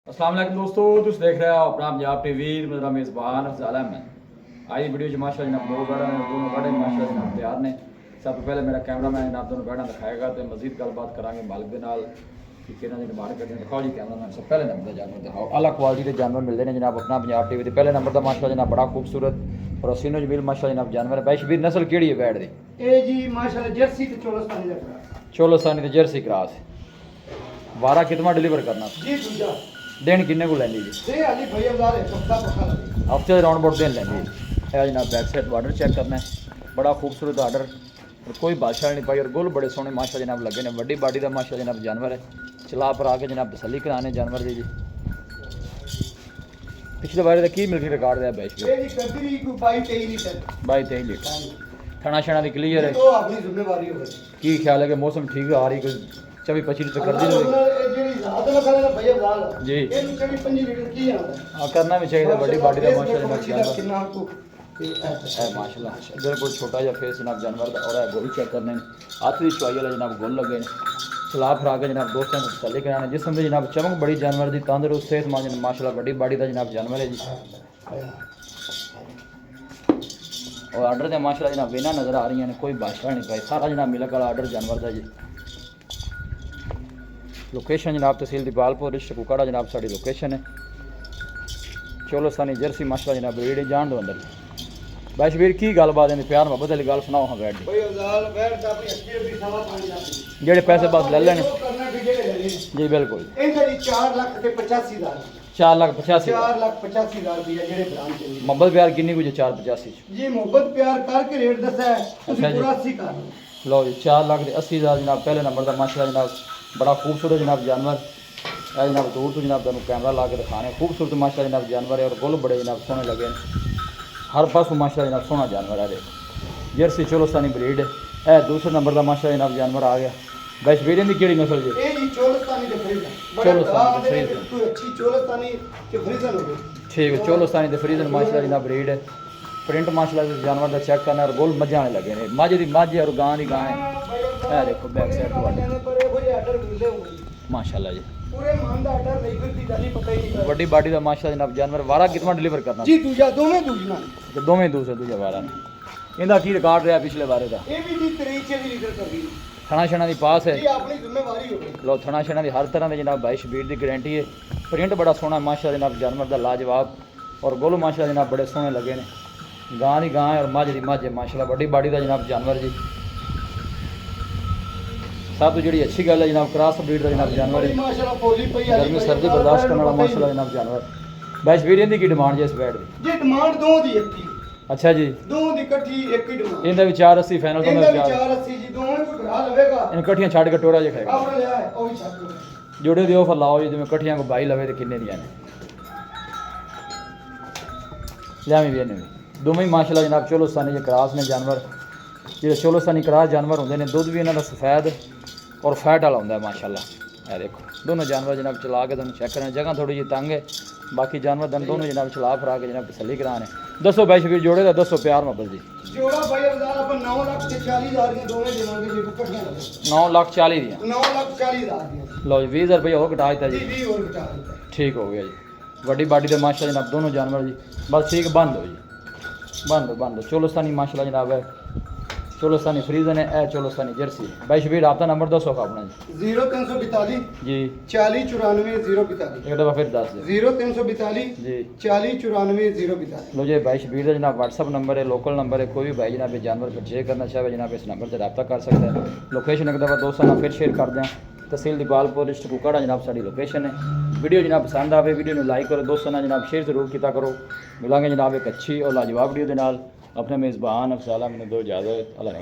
अस्सलाम वालेकुम दोस्तों, तुम देख रहे हो अपना पंजाब टीवी। मेरा मेज़बान अफज़ल अहमद। आज वीडियो च माशाअल्लाह जनाब दो गाड़ा ने, दोनों गाड़े माशाअल्लाह जनाब तैयार ने। सब तो पहले मेरा कैमरामैन जनाब दोनों गाड़ा दिखाएगा तो मजीद गलबात करांगे मालिक के नाल कि किहड़ा दी डिमांड करदे। दिखाओ जी कैमरामैन, सब पहले नंबर का जानवर दिखाओ। अला क्वालिटी के जानवर मिलते हैं जनाब अपना पंजाब टीवी के। पहले नंबर का माशाअल्लाह जनाब बड़ा खूबसूरत और हसीनो जमील माशाअल्लाह जनाब जानवर है। भाई शबीर नस्ल केड़ी है बैठ दी? ए जी माशाल्लाह जर्सी ते चोलस्तानी दा क्रॉस। चोलस्तानी ते जर्सी क्रॉस। वारा कितना डिलीवर करना जी दूजा दिन किन्ने को लैंदी जी? ते अली भाई अवजार है हफ्ता पक्का लगे। हफ्ते राउंड बोर्ड दिन लेंदी है जनाब। बैक साइड ऑर्डर चेक करना है, बड़ा खूबसूरत ऑर्डर और कोई बादशाह नहीं पाई और गुल बड़े सोहने माशा जनाब लगे ने। वड्डी बाडी का माशा जनाब जानवर है। चला पर आके जनाब तसली कराने जानवर दी जी। पिछले बारे का की मिल्की रिकॉर्ड है बैच ए जी कदरी को 22-23 लीटर 22-23 लीटर थना शना की क्लियर है। तो अपनी जिम्मेवारी होगी। की ख्याल है कि मौसम ठीक आ रही कोई 24-25 लीटर कर दी जेडी रात में खाने ना भैया अवजार जी। ए 24-25 लीटर की आंदा हाँ करना भी चाहिए। वड्डी बाडी का माशा जनाब जानवर कितना को है माशाल्लाह। इधर कोई छोटा या फेस जनाब जानवर का और है गोल चेक करने आखिरी चुआई वाला जनाब गोल लगे चला फिर आगे जनाब दोस्तों को तसली कराने जिसम में जनाब चमक बड़ी जानवर की तंदुरुस्त सेहत माशाल्लाह बड़ी बाडी का जनाब जानवर है जी। और आर्डर से माशाल्लाह जनाब वेना नज़र आ रही हैं, कोई बादशाह नहीं पाई। सारा जनाब मिलक वाला आर्डर जानवर का जी। लोकेशन जनाब तहसील दीपालपुर डिस्ट्रिक्ट कुकाड़ा जनाब साड़ी लोकेशन है। चोलस्तानी जर्सी माशाल्लाह जनाब ब्रीड जान दो अंदर। भाई शबीर की गलबात है प्यार मोहब्बत वाली गल सुनाओ। हाँ बैठ भाई अवजार बैठ दा अपनी अच्छी भी सवा पानी दा जेड़े पैसे बस ले लेने करना भी जेड़े ले लेने जी बिल्कुल। इनका जी 4,85,000 4,85,000 4,85,000 रुपया जेड़े ब्रांड चाहिए। मोहब्बत प्यार किन्नी कुछ 4,85 जी मोहब्बत प्यार करके रेट दसा है तुसी अच्छा जी। पूरा 80 कर लो। लो जी 4,80,000 जनाब पहले नंबर का माशाल्लाह जनाब बड़ा खूबसूरत जनाब जानवर है जनाब। दूर तो जनाब तुम कैमरा ला के दिखाने खूबसूरत माशाल्लाह जनाब जानवर है और गुल बड़े जनाब सोहने लगे हर पासों माशाल्लाह जनाब सोहना जानवर है। जर्सी चोलस्तानी ब्रीड है। दूसरे नंबर का माशाल्लाह जनाब जानवर आ गया। बस वीर की केड़ी नस्ल जी? ए जी चोलस्तानी के फ्रीजन चोलस्तानी के फ्रीजन। कोई अच्छी चोलस्तानी के फ्रीजन हो गई। ठीक है चोलस्तानी के फ्रीजन माशाल्लाह जनाब ब्रीड है। प्रिंट माशाल्लाह जानवर का चेक करना और गोल मझ आने लगे ने। मझ की मझ और गां की गां है। देखो बैक साइड माशाल्लाह जी पूरे मान दा ऑर्डर नहीं फिरती जानी पता ही नहीं। वड्डी बाडी का माशाल्लाह जनाब जानवर वारा कितना डिलीवर करना जी दूजा दोवें दूजना तो दोवें दूसरे दूजा वारा ने। इनका की रिकॉर्ड रहा पिछले बारे का? ए भी जी 23-24 लीटर कर दी थना शना की पास है। जी अपनी जिम्मेवारी हो गई। लो थना शना की हर तरह के जनाब भाई शबीर की गारंटी है। प्रिंट बड़ा सोहना माशाल्लाह जनाब जानवर का लाजवाब और गोल माशाल्लाह जनाब बड़े सोहने लगे ने। गां की गां है और मझ की मझ है माशाल्लाह बड़ी बाडी का जनाब जानवर जी। सब तो जी अच्छी गल है जनाब क्रॉस ब्रीड का जनाब जानवर है। माशाल्लाह पोली पई गर्मी सर्दी बर्दाश्त करने वाला माशाल्लाह जनाब जानवर। भाई शबीर इनकी की डिमांड जी इस बैट की? जी डिमांड दो दी एक ही अच्छा जी दो दी इकट्ठी एक ही डिमांड इनका भी 480 फाइनल तो इनका भी 480 जी दोवें को घरा लवेगा इन कट्ठियां छड़ के टोरा जे खाएगा अपने ले आए ओ भी छाप लो। जोड़े दी ऑफर लाओ जी जिवें कट्ठियां को 22 लवे तो किन्ने दियां ने लियावी भी इन्हें दोवें ही माशाल्लाह जनाब चोलस्तानी जे क्रॉस ने जानवर। जो चोलस्तानी क्रॉस जानवर होंगे ने दुध भी इन्हां दा सफेद और फैट वाला होंदा है माशाल्लाह। ये देखो दोनों जानवर जनाब चला के तुम चेक करना जगह थोड़ी जी तंग है बाकी जानवर दन दोनों जनाब चला फिरा के जनाब तसली कराने। दसो भाई शबीर जोड़े का दसो प्यार मोहब्बत जी। जोड़ा भाई अवजार अपन 9,40,000 की दोवें देवांगे जी इकट्ठियां लगे 9,40,000 दियां। 9,40,000 की लो जी 20,000 रुपये और घटा देता जी जी। 20 और घटा देता है। ठीक हो गया जी। वड्डी बाडी के माशाल्लाह जनाब दोनों जानवर जी बस ठीक बंद हो जी बंद हो। चोलस्तानी माशाल्लाह जनाब है चोलस्तानी फ्रीजन है। ए चोलस्तानी जर्सी भाई शबीर आपका नंबर दसो अपना जी। 0342 जी 4094 042 एक दफ़ा फिर दस दे 0342 जी। 4094 042। लो जी भाई शबीर का जनाब व्हाट्सअप नंबर है लोकल नंबर है। कोई भी भाई जनाब ये जानवर परचेज करना चाहे जनाब इस नंबर से रब्ता कर सकता है। लोकेशन एक दफ़ा दोस्तों ना फिर शेयर कर दें। तहसील दीपालपुर डिस्ट्रिक्ट कुकाड़ा जनाब साड़ी लोकेशन है। वीडियो जनाब पसंद आवे वीडियो को लाइक करो दोस्तों ना जनाब शेयर जरूर किया करो। मिलेंगे जनाब एक अच्छी और लाजवाब वीडियो के नाल। अपने मेज़बान अफज़ल अहमद दो इजाज़त अल्लाह ने